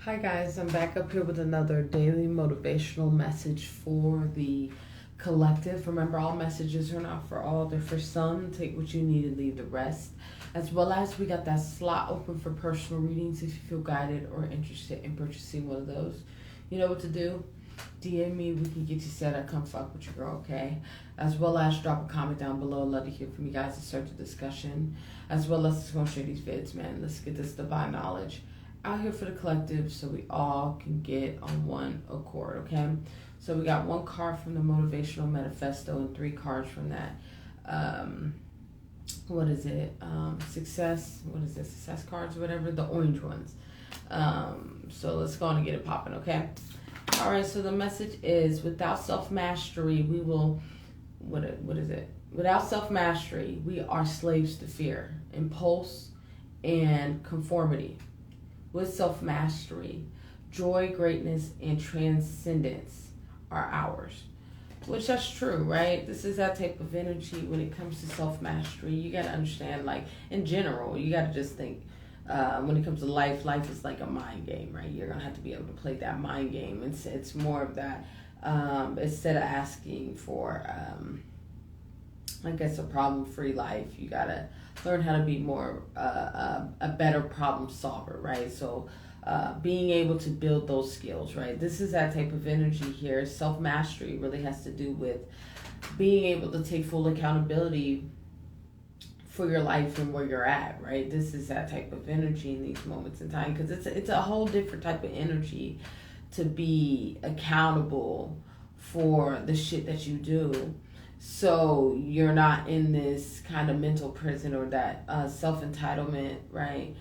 Hi guys, I'm back up here with another daily motivational message for the collective. Remember, all messages are not for all, they're for some. Take what you need and leave the rest. As well as we got that slot open for personal readings if you feel guided or interested in purchasing one of those. You know what to do. DM me, we can get you set up, come fuck with your girl, okay? As well as drop a comment down below. Love to hear from you guys and start the discussion. As well as let's go share these vids, man. Let's get this divine knowledge out here for the collective so we all can get on one accord, okay? So we got one card from the Motivational Manifesto and 3 cards from that. What is it? Success, what is it? Success cards, whatever, the orange ones. So let's go on and get it popping, okay? All right, so the message is, without self-mastery, we will, what is it? Without self-mastery, we are slaves to fear, impulse, and conformity. With self-mastery, joy, greatness, and transcendence are ours. Which that's true, right? This is that type of energy when it comes to self-mastery. You got to understand, like, in general, you got to just think, when it comes to life is like a mind game, right? You're going to have to be able to play that mind game. It's more of that, instead of asking for, I guess, a problem-free life, you got to learn how to be more a better problem solver, right? So being able to build those skills, right? This is that type of energy here. Self-mastery really has to do with being able to take full accountability for your life and where you're at, right? This is that type of energy in these moments in time, because it's a whole different type of energy to be accountable for the shit that you do. So you're not in this kind of mental prison or that self-entitlement, right,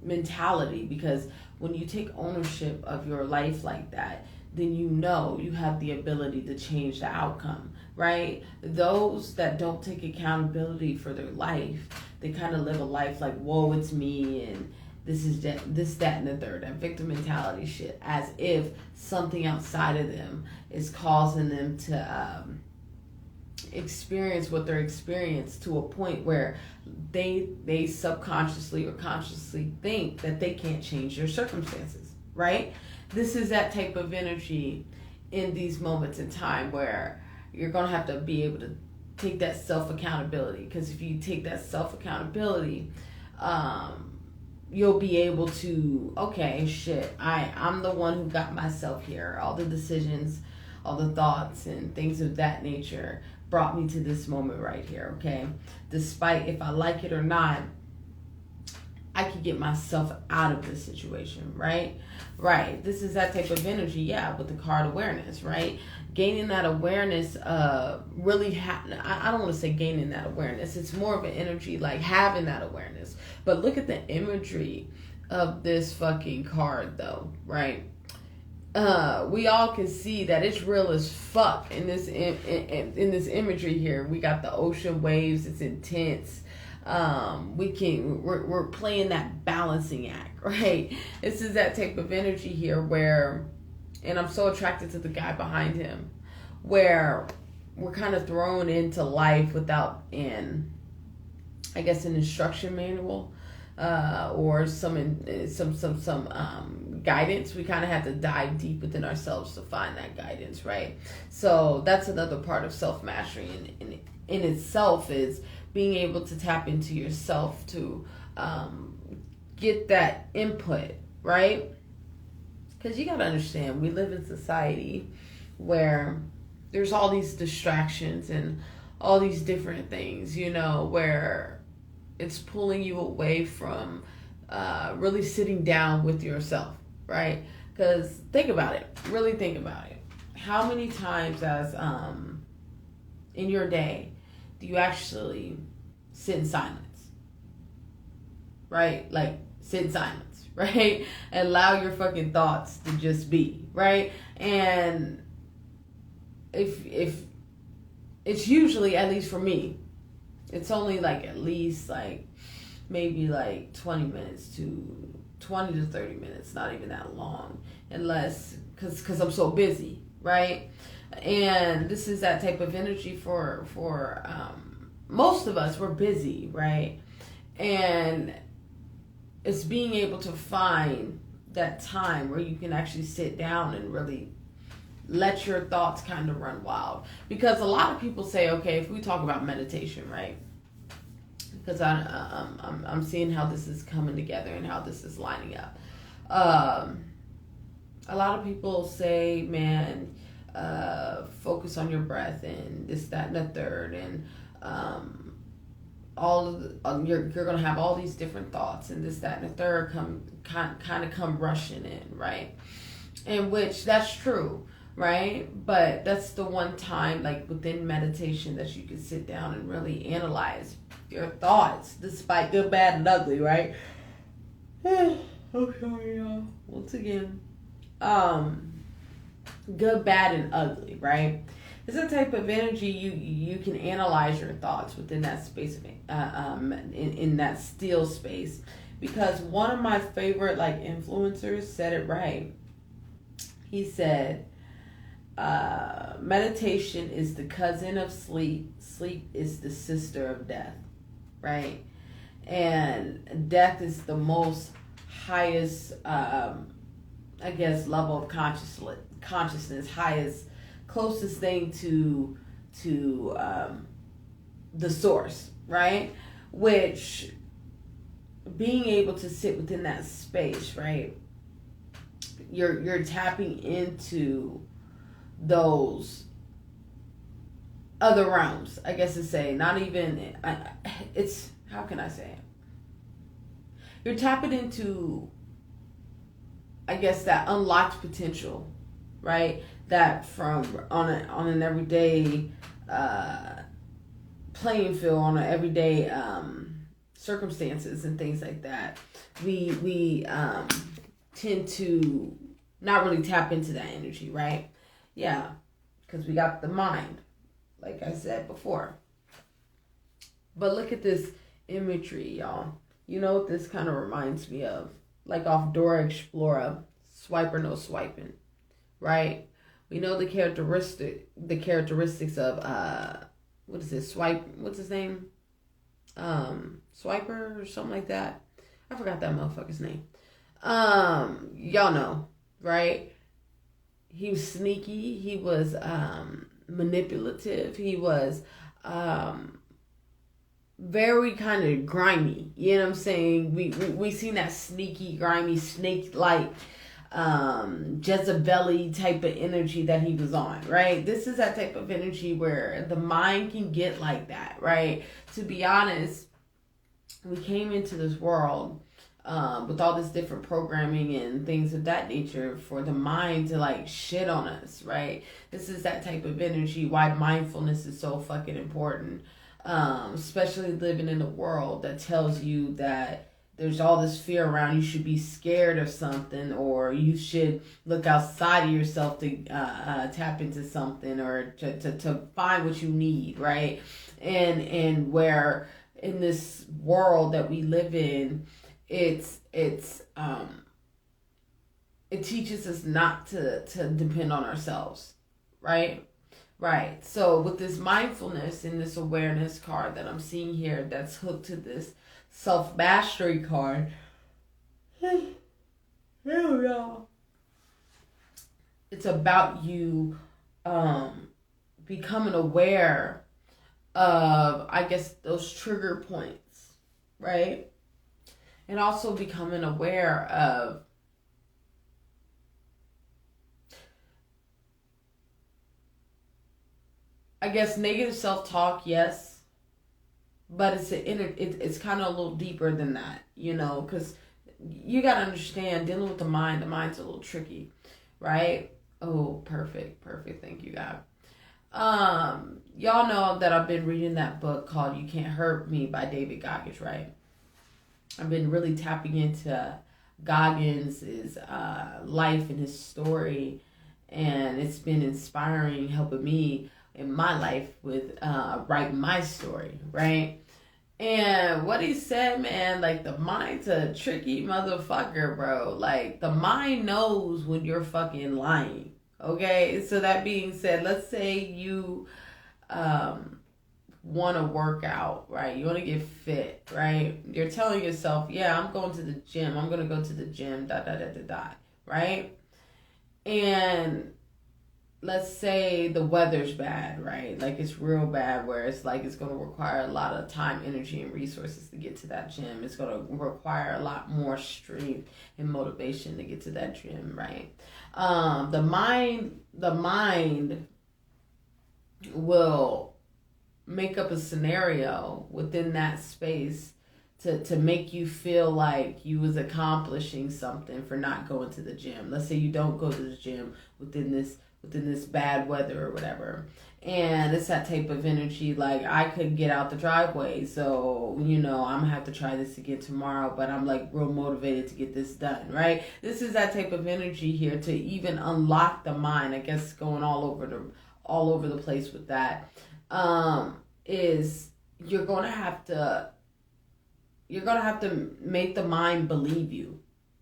mentality. Because when you take ownership of your life like that, then you know you have the ability to change the outcome, right? Those that don't take accountability for their life, they kind of live a life like, whoa, it's me, and this, that, and the third, that victim mentality shit, as if something outside of them is causing them to experience what they're experiencing, to a point where they subconsciously or consciously think that they can't change their circumstances, right? This is that type of energy in these moments in time where you're going to have to be able to take that self-accountability, because if you take that self-accountability, you'll be able to, okay, shit, I'm the one who got myself here. All the decisions, all the thoughts and things of that nature brought me to this moment right here, okay? Despite if I like it or not, I could get myself out of this situation, right? Right. This is that type of energy, yeah, with the card awareness, right? Gaining that awareness, really, I don't want to say gaining that awareness. It's more of an energy like having that awareness. But look at the imagery of this fucking card, though, right? We all can see that it's real as fuck in this in this imagery here. We got the ocean waves. It's intense. We're playing that balancing act, right? This is that type of energy here where, and I'm so attracted to the guy behind him, where we're kind of thrown into life without an instruction manual, or some guidance. We kind of have to dive deep within ourselves to find that guidance, right? So that's another part of self-mastery in itself, is being able to tap into yourself to get that input, right? Because you got to understand, we live in society where there's all these distractions and all these different things, where it's pulling you away from really sitting down with yourself, right? Because think about it. Really think about it. How many times in your day do you actually sit in silence, right? Like, sit in silence, right? And allow your fucking thoughts to just be, right? And if it's usually, at least for me, it's only like at least like maybe like 20 to 30 minutes, not even that long, unless, because I'm so busy, right? And this is that type of energy for most of us. We're busy, right? And it's being able to find that time where you can actually sit down and really let your thoughts kind of run wild. Because a lot of people say, okay, if we talk about meditation, right? Because I'm seeing how this is coming together and how this is lining up. A lot of people say, man, focus on your breath and this, that, and the third, and all of you're gonna have all these different thoughts and this, that, and the third come rushing in, right? And which that's true, right? But that's the one time, like within meditation, that you can sit down and really analyze your thoughts, despite good, bad, and ugly, right? Oh, sorry, y'all. Once again, good, bad, and ugly, right? It's a type of energy you can analyze your thoughts within that space of in that still space. Because one of my favorite like influencers said it right. He said, meditation is the cousin of sleep. Sleep is the sister of death, right? And death is the most highest, I guess, level of consciousness, highest, closest thing to the source, right? Which, being able to sit within that space, right? You're tapping into those other realms, I guess to say. Not even, it's, how can I say it? You're tapping into, I guess, that unlocked potential, right? That from on an everyday playing field, on an everyday circumstances and things like that, we tend to not really tap into that energy, right? Yeah, because we got the mind, like I said before. But look at this imagery, y'all. You know what this kind of reminds me of? Like off Dora Explorer, swipe or no swiping, right? We know the characteristics of what is this? What's his name? Swiper or something like that. I forgot that motherfucker's name. Y'all know, right? He was sneaky. He was manipulative. He was very kind of grimy. You know what I'm saying? We seen that sneaky, grimy, snake-like, Jezebel-y type of energy that he was on, right? This is that type of energy where the mind can get like that, right? To be honest, we came into this world with all this different programming and things of that nature for the mind to like shit on us, right? This is that type of energy, why mindfulness is so fucking important. Especially living in a world that tells you that there's all this fear around, you should be scared of something, or you should look outside of yourself to tap into something, or to find what you need, right? And where in this world that we live in, it teaches us not to depend on ourselves, right? Right. So with this mindfulness and this awareness card that I'm seeing here, that's hooked to this self-mastery card. It's about you becoming aware of, I guess, those trigger points, right? And also becoming aware of I guess negative self-talk, yes, but it's kind of a little deeper than that, you know, because you got to understand, dealing with the mind's a little tricky, right? Oh, perfect, thank you, God. Y'all know that I've been reading that book called You Can't Hurt Me by David Goggins, right? I've been really tapping into Goggins' life and his story, and it's been inspiring, helping me in my life with writing my story, right? And what he said, man, like, the mind's a tricky motherfucker, bro. Like, the mind knows when you're fucking lying, okay? So that being said, let's say you want to work out, right? You want to get fit, right? You're telling yourself, yeah, I'm going to the gym. I'm going to go to the gym, right? And let's say the weather's bad, right? Like it's real bad where it's like it's going to require a lot of time, energy, and resources to get to that gym. It's going to require a lot more strength and motivation to get to that gym, right? The mind will make up a scenario within that space to make you feel like you was accomplishing something for not going to the gym. Let's say you don't go to the gym within this bad weather or whatever. And it's that type of energy, like I could get out the driveway, so I'm gonna have to try this again tomorrow, but I'm like real motivated to get this done, right? This is that type of energy here to even unlock the mind. I guess going all over the place with that. Is you're gonna have to make the mind believe you,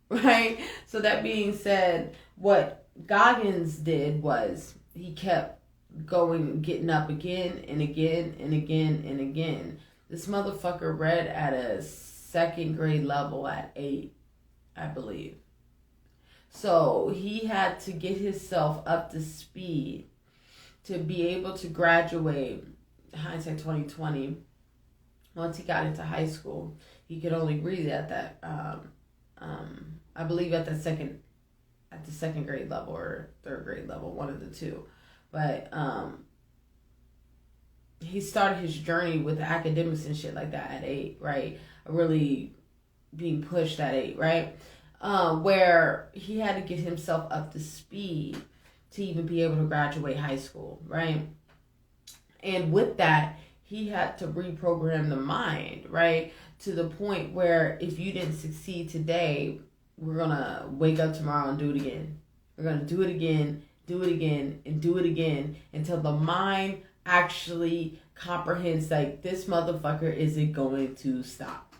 right? So that being said, what Goggins did was he kept getting up again and again and again and again. This motherfucker read at a second grade level at 8, I believe. So he had to get himself up to speed to be able to graduate, hindsight 2020, once he got into high school. He could only read at that, I believe at the second grade level or third grade level, one of the two. But he started his journey with academics and shit like that at 8, right? Really being pushed at 8, right? Where he had to get himself up to speed to even be able to graduate high school, right? And with that, he had to reprogram the mind, right? To the point where if you didn't succeed today, we're going to wake up tomorrow and do it again. We're going to do it again, and do it again until the mind actually comprehends like this motherfucker isn't going to stop,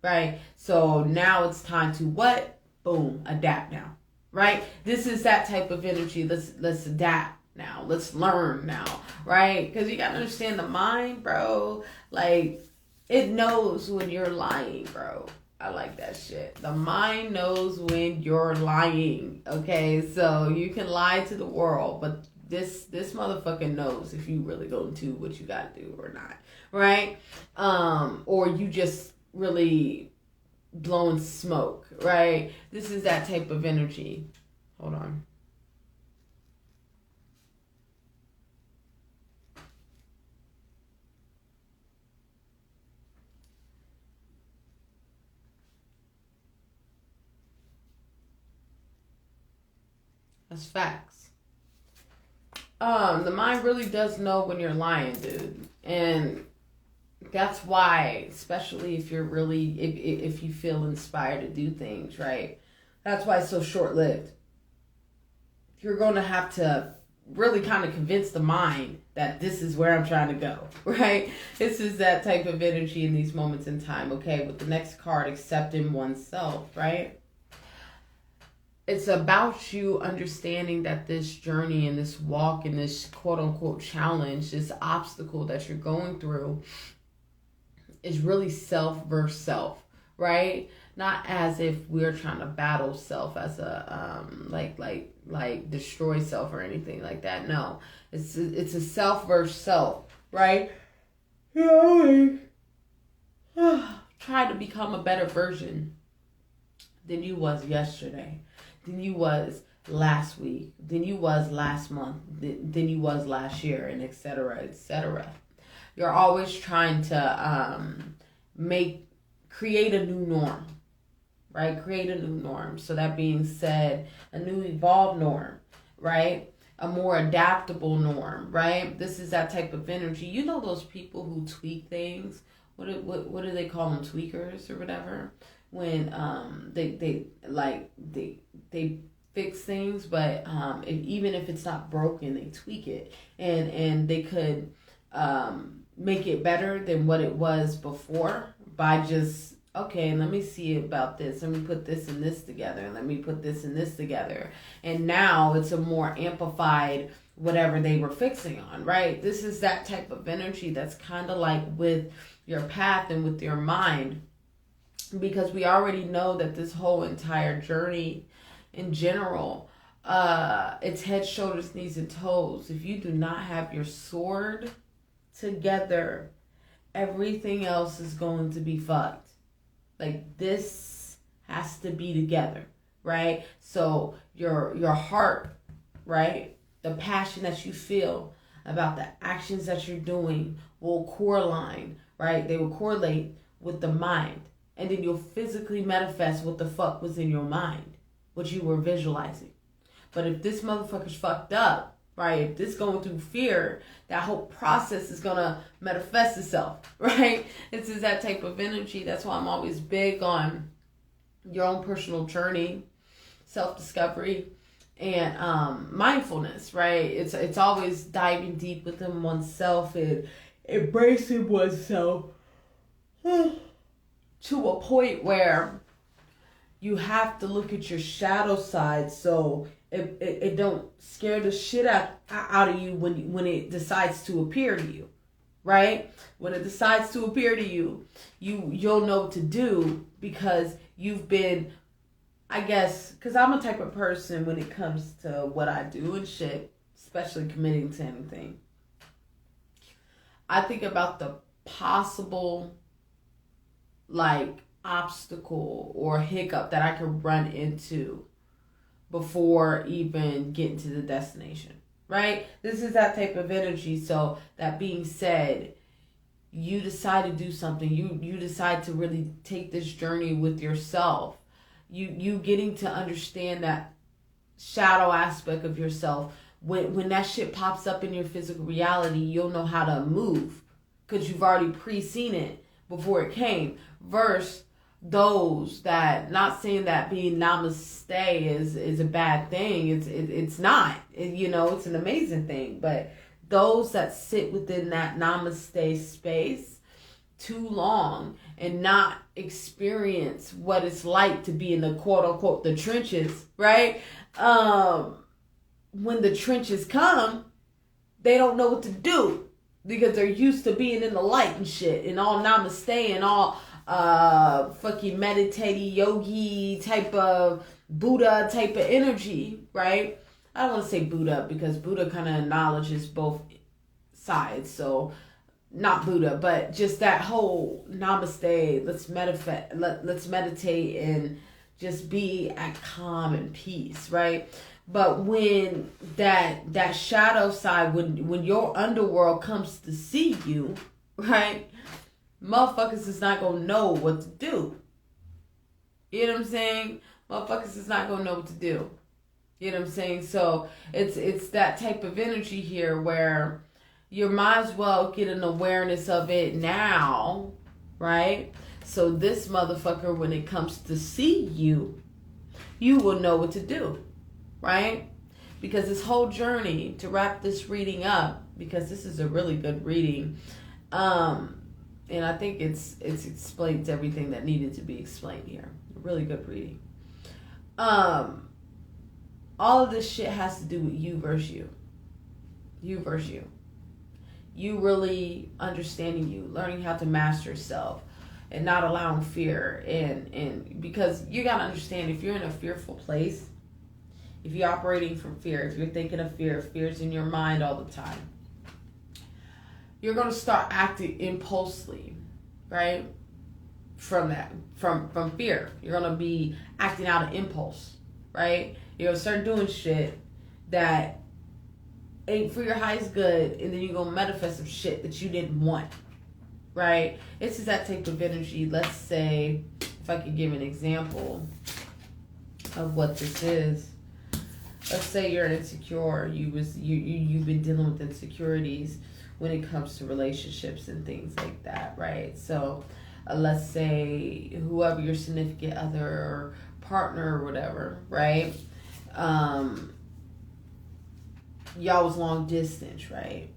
right? So now it's time to what? Boom, adapt now, right? This is that type of energy. Let's adapt now. Let's learn now, right? Because you got to understand the mind, bro. Like, it knows when you're lying, bro. I like that shit. The mind knows when you're lying, okay? So you can lie to the world, but this motherfucker knows if you really go into what you got to do or not, right? Or you just really blowing smoke, right? This is that type of energy. Hold on. That's facts. The mind really does know when you're lying, dude. And that's why, especially if you're really, if you feel inspired to do things, right? That's why it's so short-lived. You're going to have to really kind of convince the mind that this is where I'm trying to go, right? This is that type of energy in these moments in time, okay? With the next card, accepting oneself, right? It's about you understanding that this journey and this walk and this quote-unquote challenge, this obstacle that you're going through is really self versus self, right? Not as if we're trying to battle self as a, like destroy self or anything like that. No, it's a self versus self, right? Try to become a better version than you was yesterday, than you was last week, than you was last month, than you was last year, and et cetera, et cetera. You're always trying to create a new norm, right? Create a new norm. So that being said, a new evolved norm, right? A more adaptable norm, right? This is that type of energy. You know those people who tweak things. What do they call them? Tweakers or whatever. When they fix things, but even if it's not broken, they tweak it, and they could make it better than what it was before by just okay, let me see about this. Let me put this and this together. And let me put this and this together. And now it's a more amplified whatever they were fixing on, right? This is that type of energy that's kind of like with your path and with your mind. Because we already know that this whole entire journey in general, it's head, shoulders, knees, and toes. If you do not have your sword together, everything else is going to be fucked. Like, this has to be together, right? So your heart, right? The passion that you feel about the actions that you're doing will correlate, right? They will correlate with the mind. And then you'll physically manifest what the fuck was in your mind, what you were visualizing. But if this motherfucker's fucked up, right? If this going through fear, that whole process is gonna manifest itself, right? This is that type of energy. That's why I'm always big on your own personal journey, self-discovery, and mindfulness, right? It's always diving deep within oneself and embracing oneself to a point where you have to look at your shadow side so it don't scare the shit out of you when it decides to appear to you, right? When it decides to appear to you, you'll know what to do because you've been, I guess, because I'm a type of person when it comes to what I do and shit, especially committing to anything. I think about the possible like obstacle or hiccup that I could run into before even getting to the destination, right? This is that type of energy. So that being said, you decide to do something. You decide to really take this journey with yourself. You getting to understand that shadow aspect of yourself. When that shit pops up in your physical reality, you'll know how to move because you've already pre-seen it before it came. Versus those that, not saying that being namaste is a bad thing. It's not. It's an amazing thing. But those that sit within that namaste space too long and not experience what it's like to be in the quote unquote the trenches, right? When the trenches come, they don't know what to do because they're used to being in the light and shit and all namaste and all fucking meditative yogi type of Buddha type of energy, right? I don't want to say Buddha because Buddha kind of acknowledges both sides, so not Buddha, but just that whole namaste, let's meditate and just be at calm and peace, right? But when that shadow side, when your underworld comes to see you, right, motherfuckers is not gonna know what to do. You know what I'm saying? Motherfuckers is not gonna know what to do. You know what I'm saying? So it's that type of energy here where you might as well get an awareness of it now, right? So this motherfucker, when it comes to see you, you will know what to do, right? Because this whole journey, to wrap this reading up, because this is a really good reading, and I think it's explains everything that needed to be explained here. A really good reading. All of this shit has to do with you versus you. You versus you. You really understanding you, learning how to master yourself and not allowing fear. And because you got to understand, if you're in a fearful place, if you're operating from fear, if you're thinking of fear's in your mind all the time, you're going to start acting impulsively, right? From that, from fear. You're going to be acting out of impulse, right? You're going to start doing shit that ain't for your highest good, and then you're going to manifest some shit that you didn't want, right? This is that type of energy. Let's say, if I could give an example of what this is. Let's say you're insecure. You've been dealing with insecurities when it comes to relationships and things like that, right? So let's say whoever your significant other or partner or whatever, right? Y'all was long distance, right?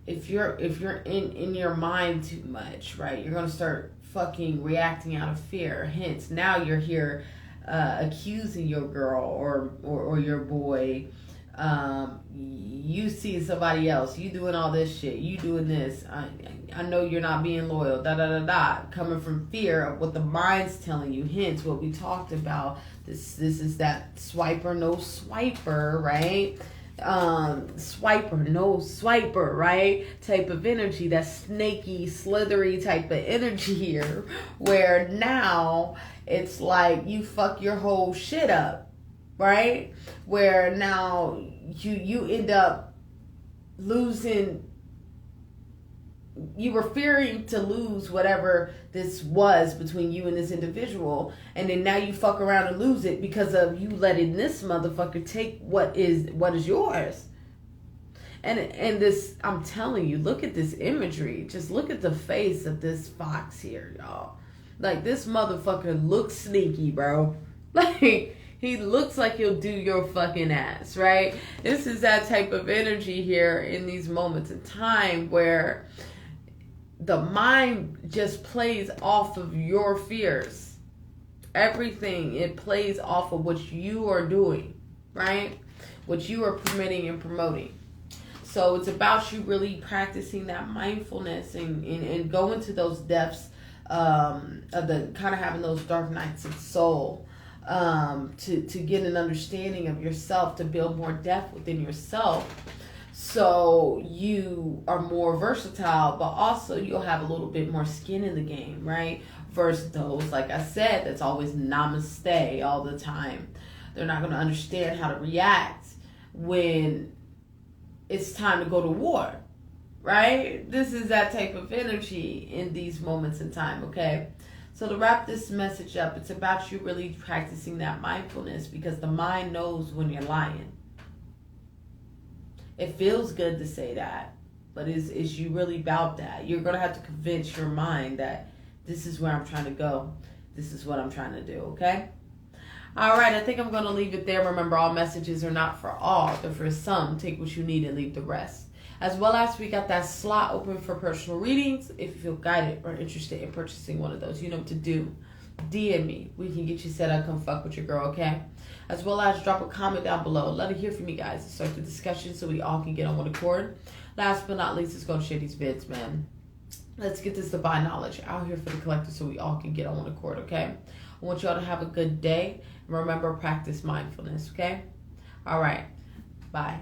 If you're in your mind too much, right, you're gonna start fucking reacting out of fear. Hence, now you're here accusing your girl or your boy. You see somebody else, you doing all this shit, you doing this, I know you're not being loyal, da da da da, coming from fear of what the mind's telling you. Hence what we talked about, this is that swiper no swiper, right? Swiper no swiper, right? Type of energy, that snaky slithery type of energy here, where now it's like you fuck your whole shit up, right? Where now you end up losing, you were fearing to lose whatever this was between you and this individual, and then now you fuck around and lose it because of you letting this motherfucker take what is yours. And this, I'm telling you, look at this imagery. Just look at the face of this fox here, y'all. Like, this motherfucker looks sneaky, bro. Like, he looks like he'll do your fucking ass, right? This is that type of energy here in these moments in time where the mind just plays off of your fears. Everything, it plays off of what you are doing, right? What you are permitting and promoting. So it's about you really practicing that mindfulness and going to those depths of the kind of having those dark nights of soul, to get an understanding of yourself, to build more depth within yourself, so you are more versatile, but also you'll have a little bit more skin in the game, right? Versus those, like I said, that's always namaste all the time. They're not going to understand how to react when it's time to go to war, right? This is that type of energy in these moments in time, okay? So to wrap this message up, it's about you really practicing that mindfulness, because the mind knows when you're lying. It feels good to say that, but is you really about that? You're going to have to convince your mind that this is where I'm trying to go. This is what I'm trying to do, okay? All right, I think I'm going to leave it there. Remember, all messages are not for all. They're for some. Take what you need and leave the rest. As well as we got that slot open for personal readings. If you feel guided or interested in purchasing one of those, you know what to do. DM me. We can get you set up. Come fuck with your girl, okay? As well as drop a comment down below. Let it hear from you guys. Start the discussion so we all can get on one accord. Last but not least, let's go share these vids, man. Let's get this divine knowledge out here for the collective so we all can get on one accord, okay? I want y'all to have a good day. Remember, practice mindfulness, okay? All right. Bye.